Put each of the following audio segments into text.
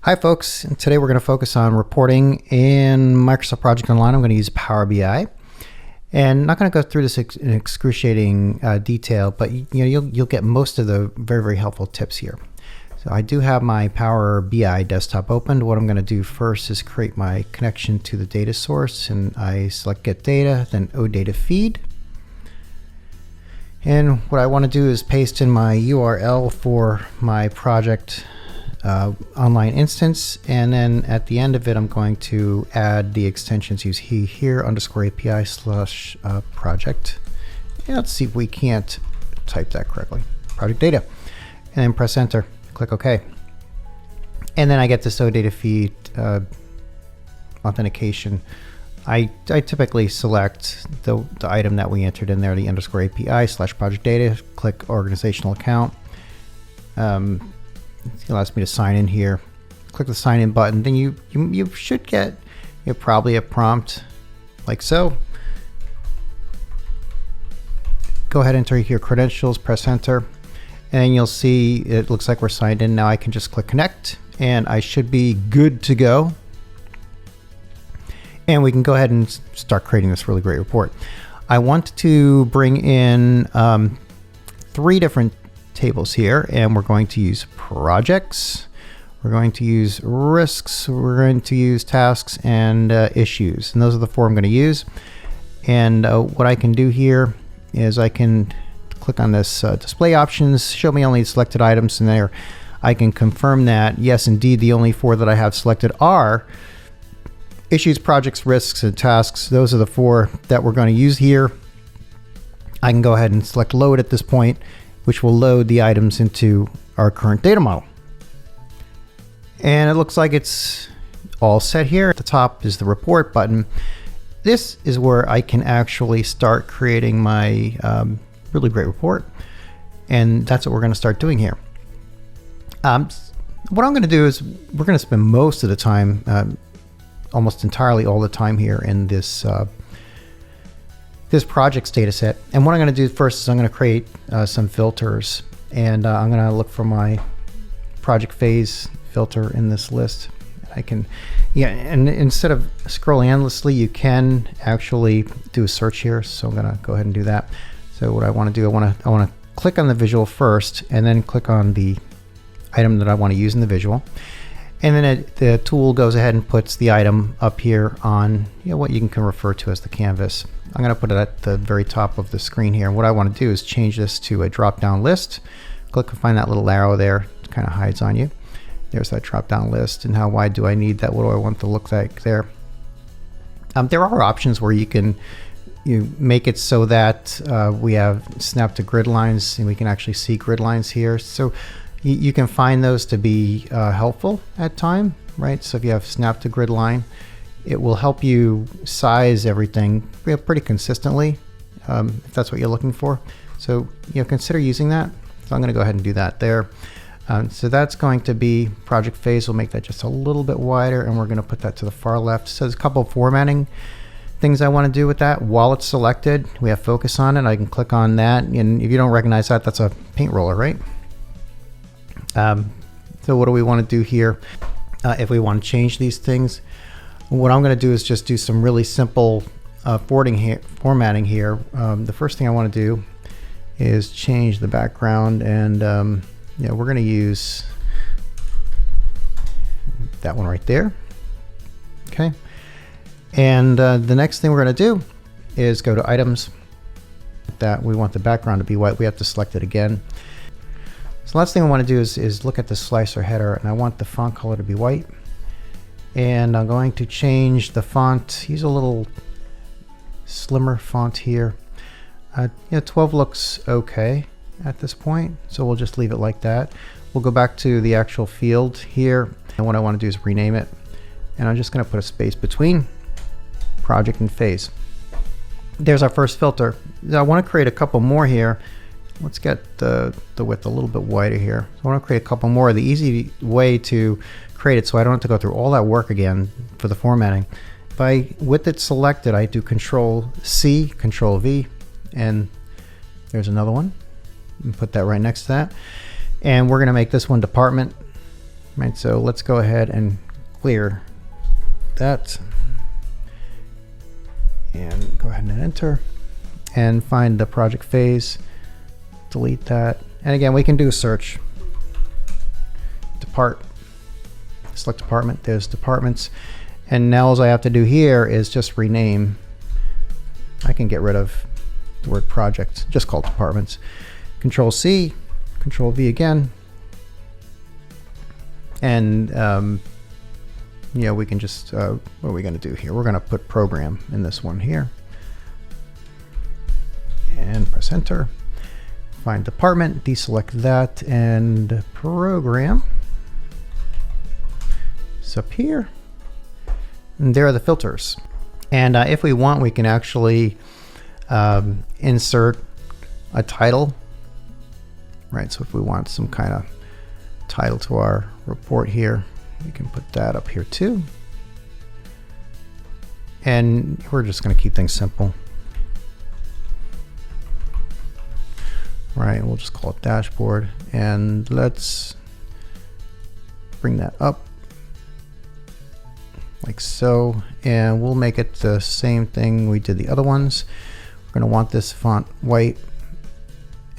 Hi folks, and today we're going to focus on reporting in Microsoft Project Online. I'm going to use Power BI, and not going to go through this in excruciating detail, but you'll get most of the very helpful tips here. So I do have my Power BI desktop opened. What I'm going to do first is create my connection to the data source, and I select Get Data, then OData Feed. And what I want to do is paste in my URL for my project online instance, and then at the end of it I'm going to add the extensions use here _API/ project. And let's see if we can't type that correctly. Project data, and then press enter, click OK, and then I get this OData feed authentication. I typically select the item that we entered in there, the _API/ project data, click organizational account. It allows me to sign in here. Click the sign in button, then you should get probably a prompt like so. Go ahead and enter your credentials, press enter, and you'll see it looks like we're signed in. Now I can just click connect and I should be good to go. And we can go ahead and start creating this really great report. I want to bring in 3 different tables here, and we're going to use projects, we're going to use risks, we're going to use tasks, and issues. And those are the 4 I'm going to use. And what I can do here is I can click on this display options, show me only selected items, and there I can confirm that yes indeed the only 4 that I have selected are issues, projects, risks, and tasks. Those are the 4 that we're going to use here. I can go ahead and select load at this point, which will load the items into our current data model. And it looks like it's all set here. At the top is the report button. This is where I can actually start creating my really great report. And that's what we're going to start doing here. What I'm going to do is we're going to spend most of the time, almost entirely all the time here in this this project's data set. And what I'm going to do first is I'm going to create some filters, and I'm going to look for my project phase filter in this list. I can, and instead of scrolling endlessly, you can actually do a search here. So I'm going to go ahead and do that. So what I want to do, I want to click on the visual first, and then click on the item that I want to use in the visual. And then the tool goes ahead and puts the item up here on what you can refer to as the canvas. I'm going to put it at the very top of the screen here. And what I want to do is change this to a drop-down list. Click and find that little arrow there. It kind of hides on you. There's that drop-down list. And how wide do I need that? What do I want to look like there? There are options where you can make it so that we have snap to grid lines, and we can actually see grid lines here. So you can find those to be helpful at time, right? So if you have snap to grid line, it will help you size everything pretty consistently, if that's what you're looking for. So consider using that. So I'm going to go ahead and do that there. So that's going to be project phase. We'll make that just a little bit wider, and we're going to put that to the far left. So there's a couple of formatting things I want to do with that. While it's selected, we have focus on it. I can click on that, and if you don't recognize that, that's a paint roller, right? So what do we want to do here? If we want to change these things, what I'm going to do is just do some really simple formatting here. The first thing I want to do is change the background, and we're going to use that one right there. Okay. And the next thing we're going to do is go to items. That we want the background to be white. We have to select it again. So the last thing I want to do is look at the slicer header, and I want the font color to be white. And I'm going to change the font, use a little slimmer font here. 12 looks okay at this point, so we'll just leave it like that. We'll go back to the actual field here, and what I want to do is rename it. And I'm just going to put a space between project and phase. There's our first filter. I want to create a couple more here. Let's get the width a little bit wider here. So I want to create a couple more. The easy way to create it so I don't have to go through all that work again for the formatting. With it selected, I do Control C, Control V, and there's another one. And put that right next to that. And we're going to make this one department. Right, so let's go ahead and clear that. And go ahead and enter. And find the project phase. Delete that. And again, we can do a search. Select department. There's departments. And now all I have to do here is just rename. I can get rid of the word project, just call it departments. Control C, Control V again. And yeah, we can just, what are we going to do here? We're going to put program in this one here. And press enter. Find department, deselect that, and program. It's up here. And there are the filters. And if we want, we can actually insert a title. Right, so if we want some kind of title to our report here, we can put that up here too. And we're just going to keep things simple. Right, we'll just call it dashboard, and let's bring that up like so, and we'll make it the same thing we did the other ones. We're going to want this font white,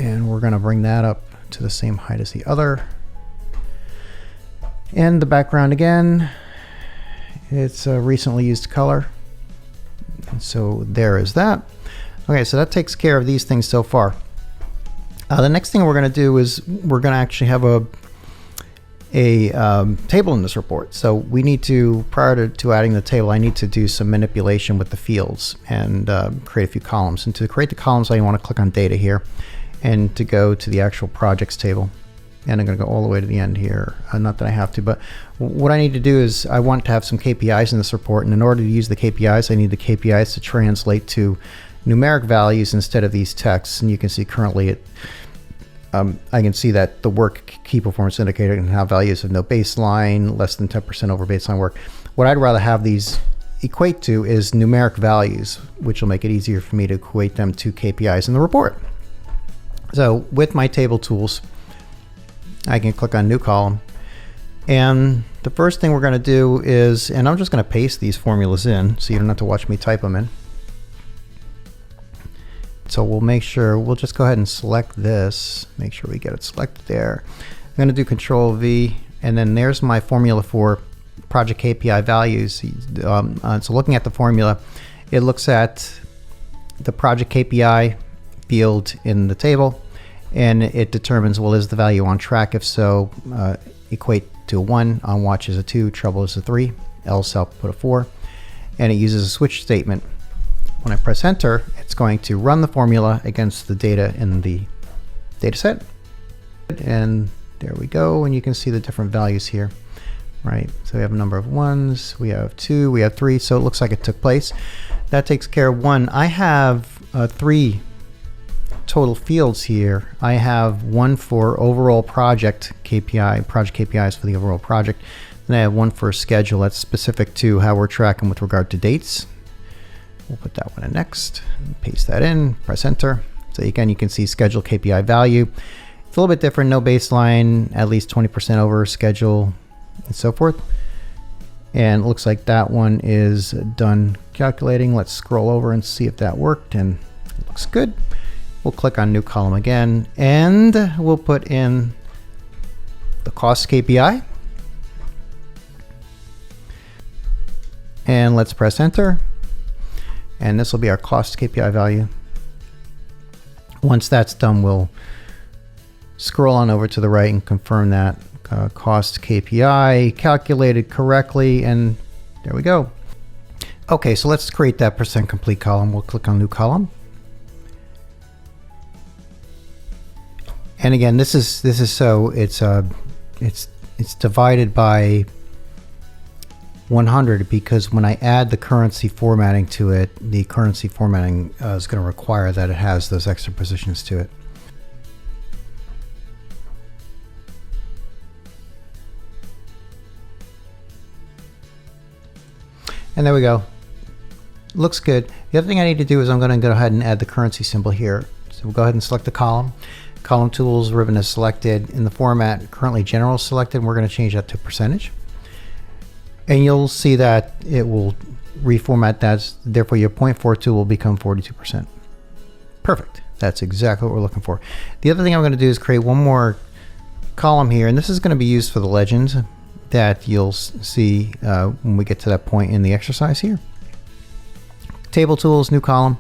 and we're going to bring that up to the same height as the other. And the background again, it's a recently used color, and so there is that. Okay, so that takes care of these things so far. The next thing we're going to do is we're going to actually have a table in this report. So we need to, prior to adding the table, I need to do some manipulation with the fields and create a few columns. And to create the columns, I want to click on data here and to go to the actual projects table. And I'm going to go all the way to the end here. Not that I have to, but what I need to do is I want to have some KPIs in this report. And in order to use the KPIs, I need the KPIs to translate to numeric values instead of these texts. And you can see currently I can see that the work key performance indicator can have values of no baseline, less than 10% over baseline work. What I'd rather have these equate to is numeric values, which will make it easier for me to equate them to KPIs in the report. So with my table tools, I can click on new column. And the first thing we're going to do is, and I'm just going to paste these formulas in so you don't have to watch me type them in. So we'll make sure, we'll just go ahead and select this, make sure we get it selected there. I'm going to do Control V, and then there's my formula for project KPI values. So looking at the formula, it looks at the project KPI field in the table, and it determines, well, is the value on track? If so, equate to a 1, on watch is a 2, trouble is a 3, else I'll put a 4, and it uses a switch statement. When I press enter, it's going to run the formula against the data in the data set. And there we go. And you can see the different values here, right? So we have a number of 1s, we have 2, we have 3. So it looks like it took place. That takes care of 1. I have 3 total fields here. I have 1 for overall project KPI, project KPIs for the overall project. Then I have 1 for schedule that's specific to how we're tracking with regard to dates. We'll put that one in next, paste that in, press enter. So again, you can see schedule KPI value. It's a little bit different, no baseline, at least 20% over schedule, and so forth. And it looks like that one is done calculating. Let's scroll over and see if that worked, and it looks good. We'll click on new column again, and we'll put in the cost KPI. And let's press enter. And this will be our cost KPI value. Once that's done, we'll scroll on over to the right and confirm that cost KPI calculated correctly, and there we go. Okay, so let's create that percent complete column. We'll click on new column. And again, this is so it's divided by 100 because when I add the currency formatting to it, the currency formatting is going to require that it has those extra positions to it. And there we go. Looks good. The other thing I need to do is I'm going to go ahead and add the currency symbol here. So we'll go ahead and select the column, Column tools ribbon is selected. In the format, currently general is selected. We're going to change that to percentage. And you'll see that it will reformat that. Therefore, your 0.42 will become 42%. Perfect. That's exactly what we're looking for. The other thing I'm going to do is create one more column here, and this is going to be used for the legends that you'll see when we get to that point in the exercise here. Table tools, new column.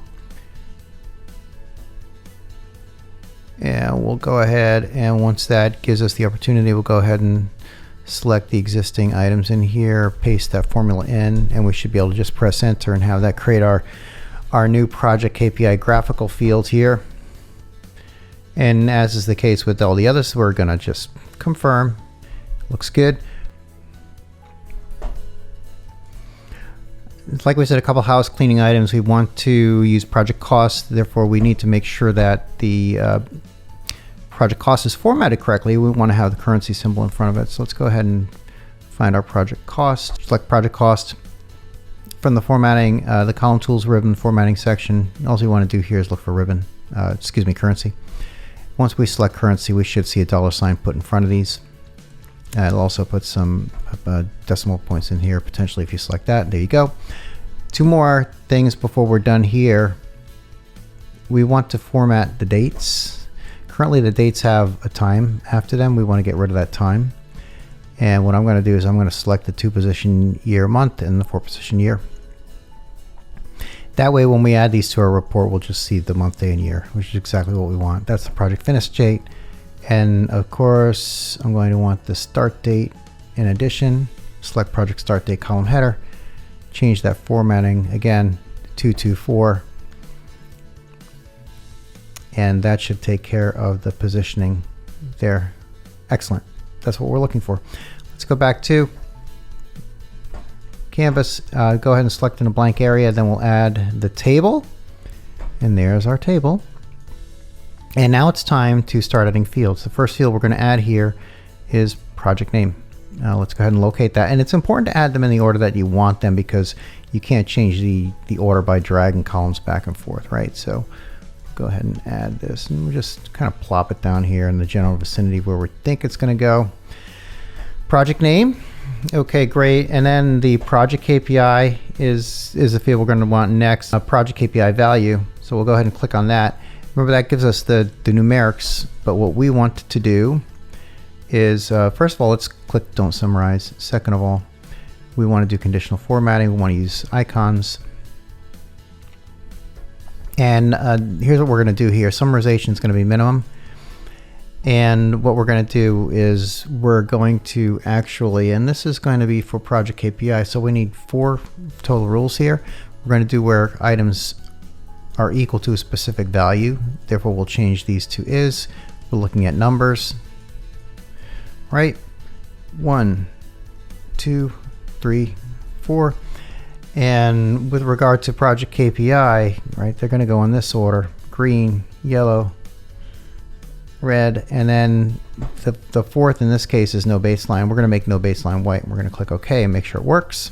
And we'll go ahead, and once that gives us the opportunity, we'll go ahead and select the existing items in here, paste that formula in, and we should be able to just press enter and have that create our new project KPI graphical field here. And as is the case with all the others, we're going to just confirm. Looks good. Like we said, a couple house cleaning items. We want to use project cost. Therefore, we need to make sure that the project cost is formatted correctly. We want to have the currency symbol in front of it. So let's go ahead and find our project cost. Select project cost. From the formatting, the column tools ribbon formatting section, all we want to do here is look for ribbon, currency. Once we select currency, we should see a $sign put in front of these. It'll also put some decimal points in here, potentially, if you select that. There you go. Two more things before we're done here. We want to format the dates. Currently, the dates have a time after them. We want to get rid of that time. And what I'm going to do is I'm going to select the 2-position year month and the 4-position year. That way, when we add these to our report, we'll just see the month, day, and year, which is exactly what we want. That's the project finish date. And of course, I'm going to want the start date in addition. Select project start date column header. Change that formatting again, 224. And that should take care of the positioning there. Excellent. That's what we're looking for. Let's go back to Canvas. Go ahead and select in a blank area. Then we'll add the table. And there's our table. And now it's time to start adding fields. The first field we're going to add here is project name. Let's go ahead and locate that. And it's important to add them in the order that you want them, because you can't change the order by dragging columns back and forth, right? So go ahead and add this, and we'll just kind of plop it down here in the general vicinity where we think it's going to go. Project name. Okay, great. And then the project KPI is the field we're going to want next. Project KPI value. So we'll go ahead and click on that. Remember, that gives us the numerics, but what we want to do is, first of all, let's click Don't Summarize. Second of all, we want to do conditional formatting. We want to use icons. And here's what we're going to do here. Summarization is going to be minimum. And what we're going to do is we're going to actually, and this is going to be for project KPI, so we need 4 total rules here. We're going to do where items are equal to a specific value. Therefore, we'll change these to is. We're looking at numbers, right? 1, 2, 3, 4. And with regard to project KPI, right, they're going to go in this order: green, yellow, red, and then the fourth in this case is no baseline. We're going to make no baseline white. We're going to click OK and make sure it works.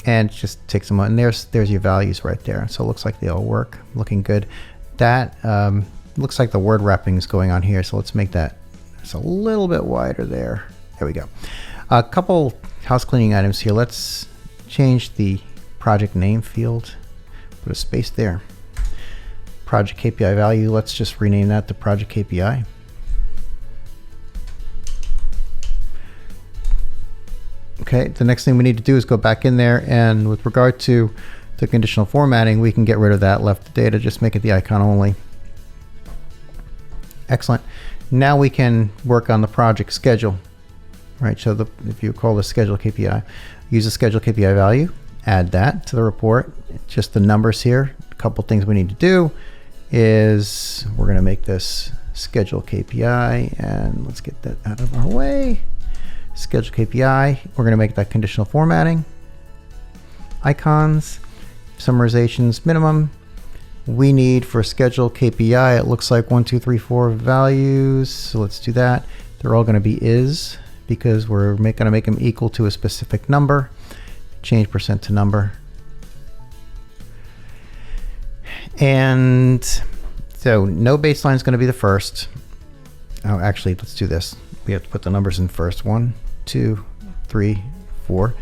And just takes them on. And there's your values right there. So it looks like they all work. Looking good. That looks like the word wrapping is going on here. So let's make that just a little bit wider there. There we go. A couple house cleaning items here. Let's change the project name field. Put a space there. Project KPI value. Let's just rename that to project KPI. Okay, the next thing we need to do is go back in there, and with regard to the conditional formatting, we can get rid of that left data, just make it the icon only. Excellent. Now we can work on the project schedule. Right, so if you call the schedule KPI, use the schedule KPI value, add that to the report, just the numbers here. A couple things we need to do is we're going to make this schedule KPI, and let's get that out of our way. Schedule KPI, we're going to make that conditional formatting. Icons, summarizations minimum. We need for schedule KPI, it looks like 1, 2, 3, 4 values. So let's do that. They're all going to be is, because we're going to make them equal to a specific number. Change percent to number. And so no baseline is going to be the first. Oh, actually, let's do this. We have to put the numbers in first. 1, 2, 3, 4.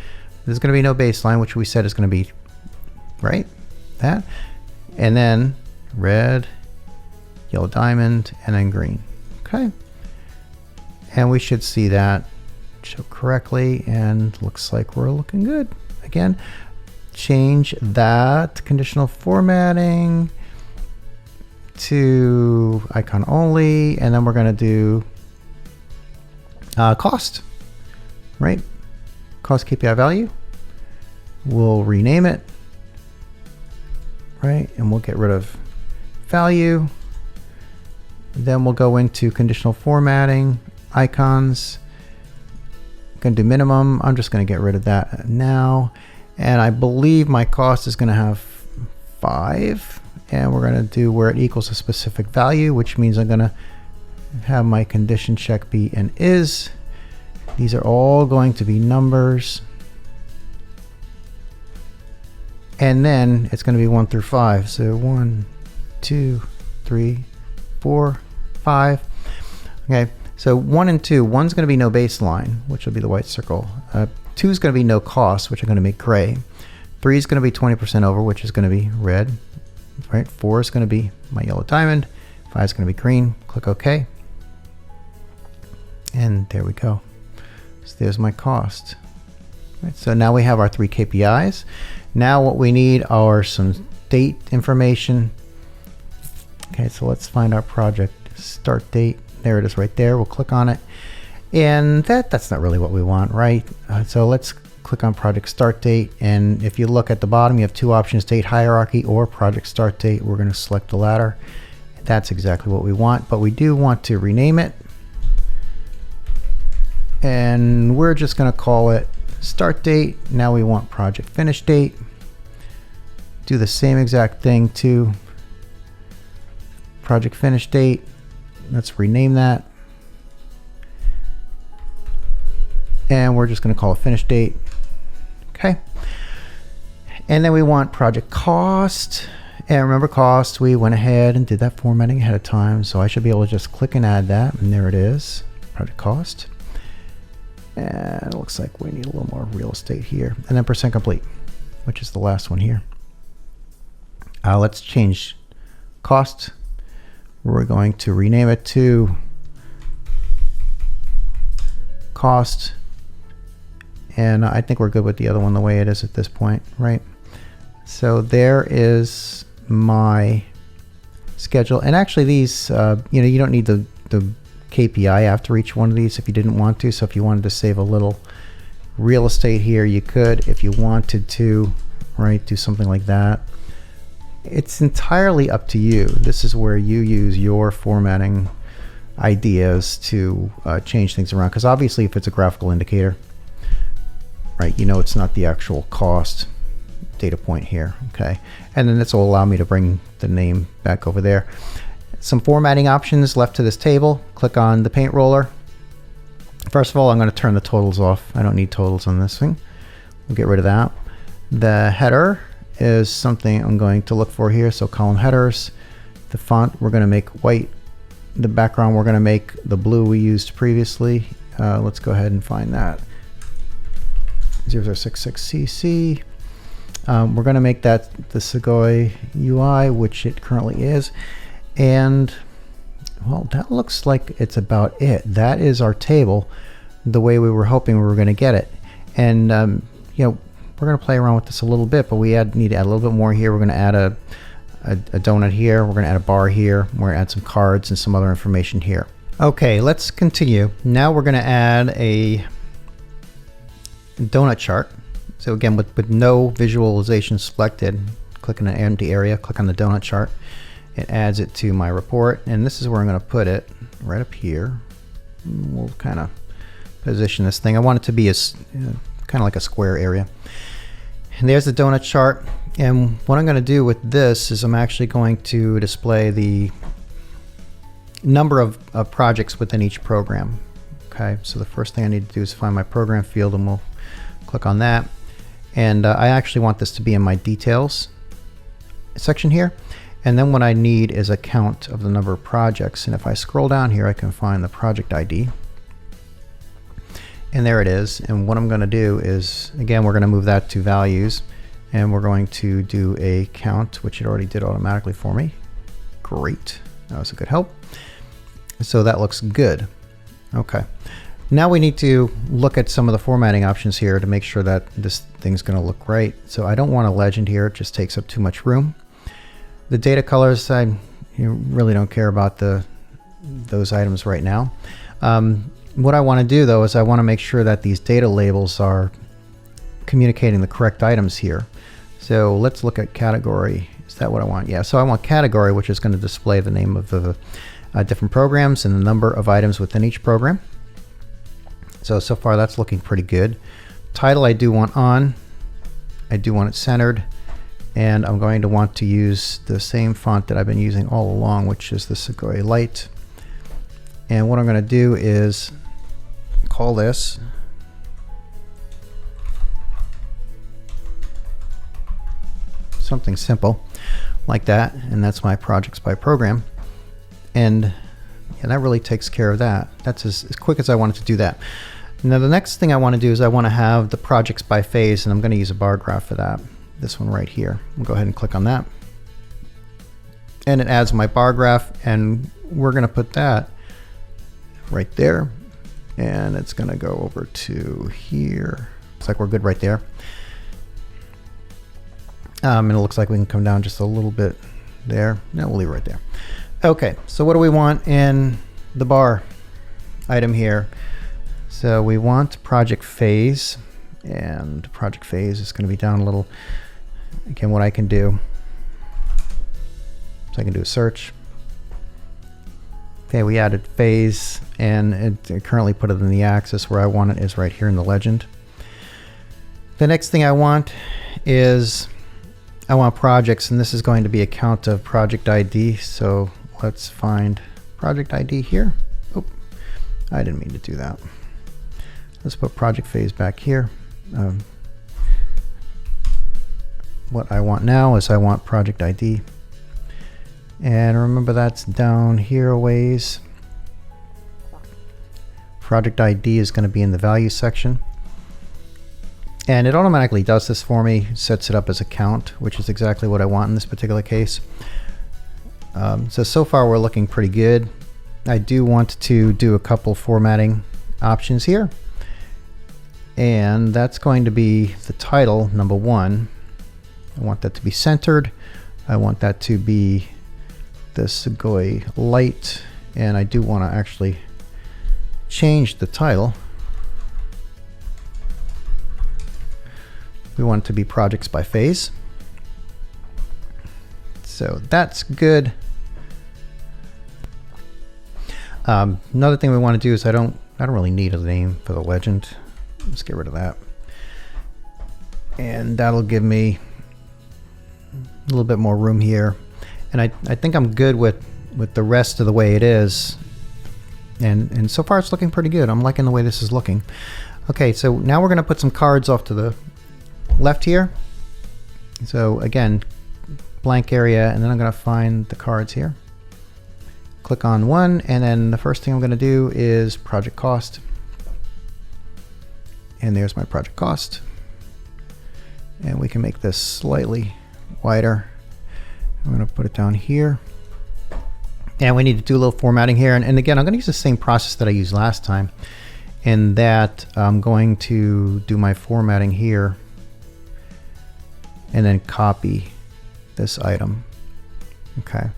There's going to be no baseline, which we said is going to be, right? That. And then red, yellow diamond, and then green. Okay. And we should see that show correctly, and looks like we're looking good. Again, change that conditional formatting to icon only, and then we're going to do cost, right? Cost KPI value. We'll rename it, right? And we'll get rid of value. Then we'll go into conditional formatting, icons. Going to do minimum. I'm just going to get rid of that now. And I believe my cost is going to have 5. And we're going to do where it equals a specific value, which means I'm going to have my condition check be an is. These are all going to be numbers. And then it's going to be 1 through 5. So 1, 2, 3, 4, 5. Okay. So 1 and 2, 1's going to be no baseline, which will be the white circle. 2 is going to be no cost, which I'm going to make gray. 3 is going to be 20% over, which is going to be red. Right? 4 is going to be my yellow diamond. 5 is going to be green. Click OK. And there we go. So there's my cost. Right, so now we have our 3 KPIs. Now what we need are some date information. Okay, so let's find our project start date. There it is right there. We'll click on it. And that's not really what we want, right? So let's click on project start date. And if you look at the bottom, you have 2 options, date hierarchy or project start date. We're going to select the latter. That's exactly what we want, but we do want to rename it. And we're just going to call it start date. Now we want project finish date. Do the same exact thing to project finish date. Let's rename that. And we're just going to call it finish date. Okay. And then we want project cost. And remember cost, we went ahead and did that formatting ahead of time. So I should be able to just click and add that. And there it is, project cost. And it looks like we need a little more real estate here. And then percent complete, which is the last one here. Let's change cost. We're going to rename it to cost. And I think we're good with the other one the way it is at this point, right? So there is my schedule. And actually these, you don't need the KPI after each one of these if you didn't want to. So if you wanted to save a little real estate here, you could. If you wanted to, right, do something like that. It's entirely up to you. This is where you use your formatting ideas to change things around. Because obviously if it's a graphical indicator, right, it's not the actual cost data point here, okay? And then this will allow me to bring the name back over there. Some formatting options left to this table. Click on the paint roller. First of all, I'm going to turn the totals off. I don't need totals on this thing. We'll get rid of that. The header is something I'm going to look for here. So column headers. The font we're going to make white. The background we're going to make the blue we used previously. Let's go ahead and find that. 0066cc. We're going to make that the Segoy UI, which it currently is. And well, that looks like it's about it. That is our table the way we were hoping we were going to get it. And we're going to play around with this a little bit, but we need to add a little bit more here. We're going to add a donut here. We're going to add a bar here. We're going to add some cards and some other information here. Okay, let's continue. Now we're going to add a donut chart. So again, with no visualization selected, click in an empty area, click on the donut chart. It adds it to my report, and this is where I'm going to put it, right up here. We'll kind of position this thing. I want it to be kind of like a square area. And there's the donut chart. And what I'm going to do with this is I'm actually going to display the number of projects within each program. Okay, so the first thing I need to do is find my program field, and we'll click on that. And I actually want this to be in my details section here. And then what I need is a count of the number of projects. And if I scroll down here, I can find the project ID. And there it is. And what I'm going to do is, again, we're going to move that to values. And we're going to do a count, which it already did automatically for me. Great. That was a good help. So that looks good. Okay. Now we need to look at some of the formatting options here to make sure that this thing's going to look right. So I don't want a legend here. It just takes up too much room. The data colors, I really don't care about those items right now. What I want to do though is I want to make sure that these data labels are communicating the correct items here. So let's look at category. Is that what I want? Yeah, so I want category, which is going to display the name of the different programs and the number of items within each program. So far that's looking pretty good. Title I do want on. I do want it centered. And I'm going to want to use the same font that I've been using all along, which is the Segoy Light. And what I'm going to do is call this something simple like that. And that's my projects by program. And yeah, that really takes care of that. That's as quick as I wanted to do that. Now the next thing I want to do is I want to have the projects by phase, and I'm going to use a bar graph for that. This one right here. We'll go ahead and click on that. And it adds my bar graph, and we're going to put that right there. And it's going to go over to here. Looks like we're good right there. And it looks like we can come down just a little bit there. No, we'll leave it right there. Okay, so what do we want in the bar item here? So we want project phase, and project phase is going to be down a little. Again, what I can do is I can do a search. Okay, we added phase, and it currently put it in the axis. Where I want it is right here in the legend. The next thing I want is I want projects, and this is going to be a count of project ID. So let's find project ID here. Oh, I didn't mean to do that. Let's put project phase back here. What I want now is I want project ID. And remember that's down here a ways. Project ID is going to be in the value section. And it automatically does this for me, sets it up as a count, which is exactly what I want in this particular case. So far we're looking pretty good. I do want to do a couple formatting options here. And that's going to be the title, number one. I want that to be centered. I want that to be the Segoy Light. And I do want to actually change the title. We want it to be projects by phase. So that's good. Another thing we want to do is I don't really need a name for the legend. Let's get rid of that. And that'll give me a little bit more room here. And I think I'm good with the rest of the way it is. And so far it's looking pretty good. I'm liking the way this is looking. Okay, so now we're going to put some cards off to the left here. So again, blank area, and then I'm going to find the cards here. Click on one, and then the first thing I'm going to do is project cost. And there's my project cost. And we can make this slightly wider. I'm going to put it down here. And we need to do a little formatting here. And again, I'm going to use the same process that I used last time, in that I'm going to do my formatting here and then copy this item. Okay.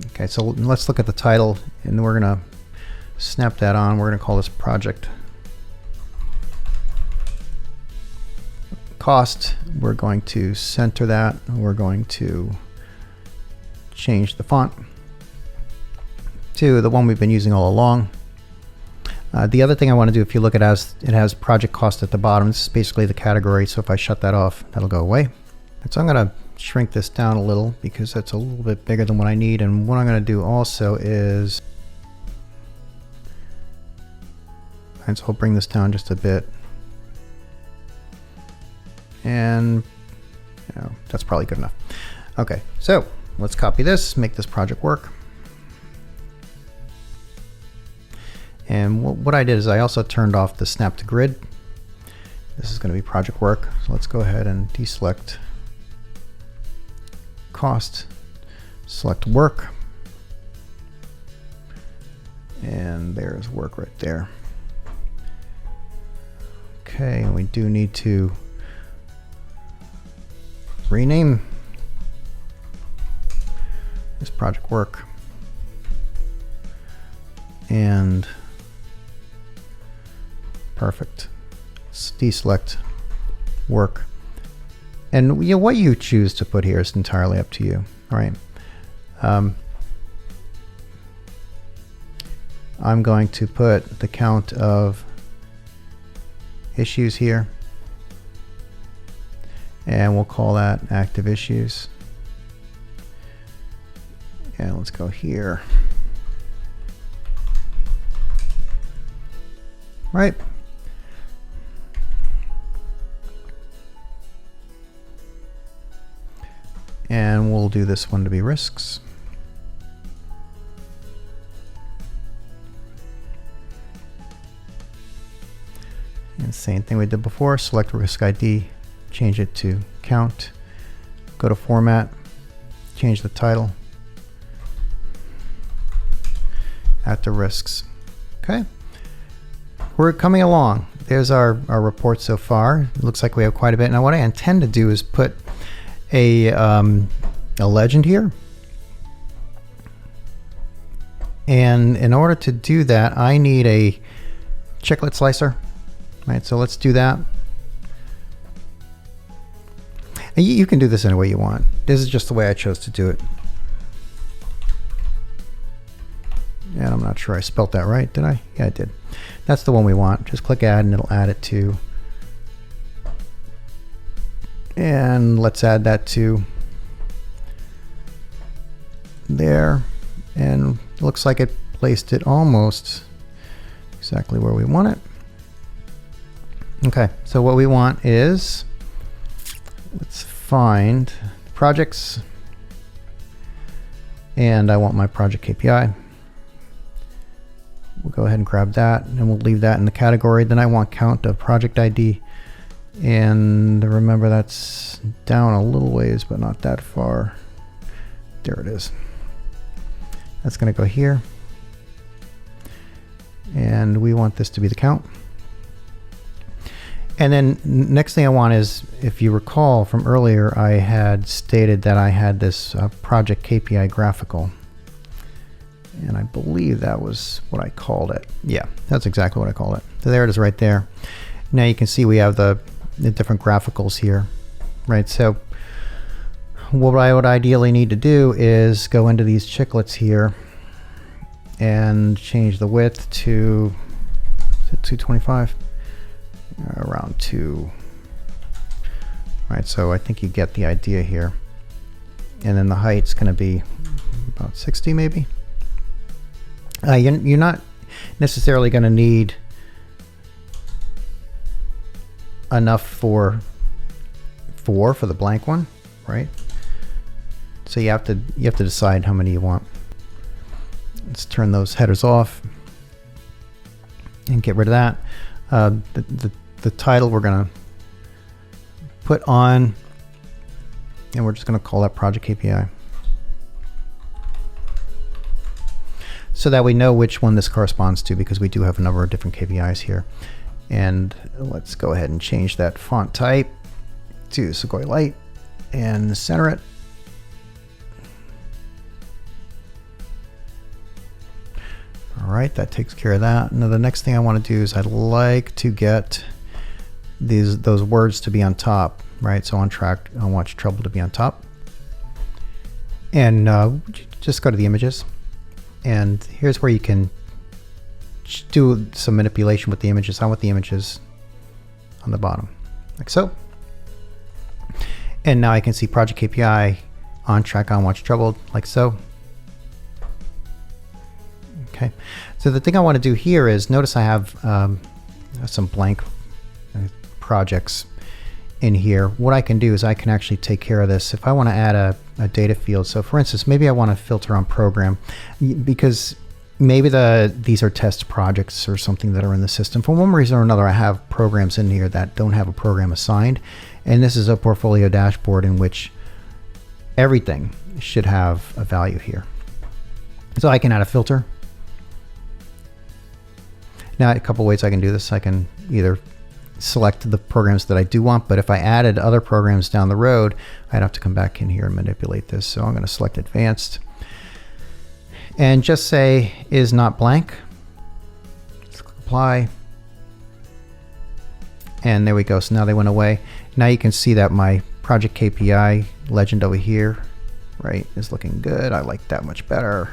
Okay, so let's look at the title, and we're going to snap that on. We're going to call this project cost. We're going to center that. We're going to change the font to the one we've been using all along. The other thing I want to do, if you look at it has project cost at the bottom. This is basically the category. So if I shut that off, that'll go away. And so I'm going to shrink this down a little because that's a little bit bigger than what I need. And what I'm going to do also is, and so I'll bring this down just a bit and No, that's probably good enough. Okay, so let's copy this, make this project work. And what I did is I also turned off the snap to grid. This is going to be project work. So let's go ahead and deselect cost, select work. And there's work right there. Okay, and we do need to rename this project work. And perfect. Let's deselect work. And what you choose to put here is entirely up to you. All right. I'm going to put the count of issues here, and we'll call that active issues. And let's go here. Right. And we'll do this one to be risks. And same thing we did before, select risk ID, change it to count, go to format, change the title, add the risks. Okay, we're coming along. There's our report so far. It looks like we have quite a bit. Now what I intend to do is put a legend here. And in order to do that, I need a chiclet slicer. Right, so let's do that. And you can do this any way you want. This is just the way I chose to do it. And I'm not sure I spelt that right, did I? Yeah, I did. That's the one we want. Just click add and it'll add it to. And let's add that to there. And it looks like it placed it almost exactly where we want it. Okay, so what we want is, let's find projects, and I want my project KPI. We'll go ahead and grab that, and we'll leave that in the category. Then I want count of project ID, and remember that's down a little ways, but not that far. There it is. That's going to go here, and we want this to be the count. And then next thing I want is, if you recall from earlier, I had stated that I had this project KPI graphical. And I believe that was what I called it. Yeah, that's exactly what I called it. So there it is right there. Now you can see we have the different graphicals here, right? So what I would ideally need to do is go into these chiclets here and change the width to 225. Around 2. Right, so I think you get the idea here. And then the height's going to be about 60 maybe. You're not necessarily going to need enough for the blank one, right? So you have to decide how many you want. Let's turn those headers off and get rid of that. The title we're going to put on, and we're just going to call that project KPI, so that we know which one this corresponds to, because we do have a number of different KPIs here. And let's go ahead and change that font type to Sequoia Light and center it. All right, that takes care of that. Now the next thing I want to do is I'd like to get those words to be on top, right? So on track, I want trouble to be on top. And just go to the images. And here's where you can do some manipulation with the images. I want the images on the bottom, like so. And now I can see project KPI, on track, on watch troubled, like so. Okay, so the thing I want to do here is, notice I have some blank projects, in here, what I can do is I can actually take care of this. If I want to add a data field, so for instance, maybe I want to filter on program, because maybe these are test projects or something that are in the system. For one reason or another, I have programs in here that don't have a program assigned, and this is a portfolio dashboard in which everything should have a value here. So I can add a filter. Now, a couple ways I can do this. I can either select the programs that I do want, but if I added other programs down the road, I'd have to come back in here and manipulate this. So I'm going to select advanced and just say is not blank. Let's click apply. And there we go. So now they went away. Now you can see that my project KPI legend over here, right, is looking good. I like that much better.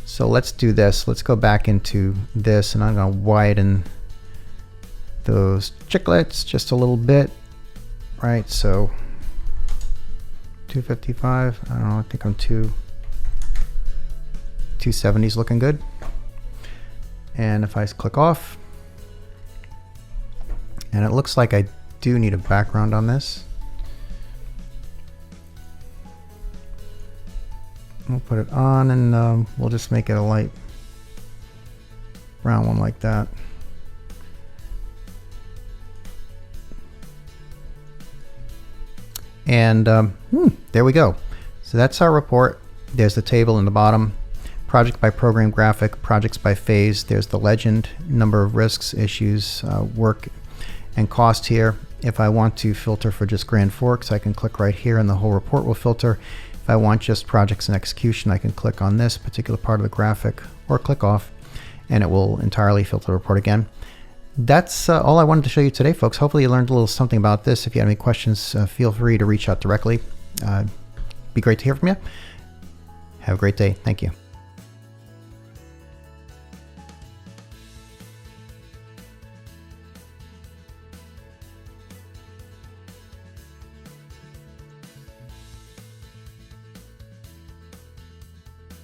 So let's do this. Let's go back into this, and I'm going to widen those chiclets just a little bit, right? So 255, I don't know, I think I'm 270 is looking good. And if I click off, and it looks like I do need a background on this. We'll put it on, and we'll just make it a light brown one like that. And there we go. So that's our report. There's the table in the bottom, project by program graphic, projects by phase. There's the legend, number of risks, issues, work, and cost here. If I want to filter for just Grand Forks, I can click right here and the whole report will filter. If I want just projects and execution, I can click on this particular part of the graphic or click off, and it will entirely filter the report again. That's all I wanted to show you today, folks. Hopefully you learned a little something about this. If you have any questions, feel free to reach out directly. Be great to hear from you. Have a great day. Thank you.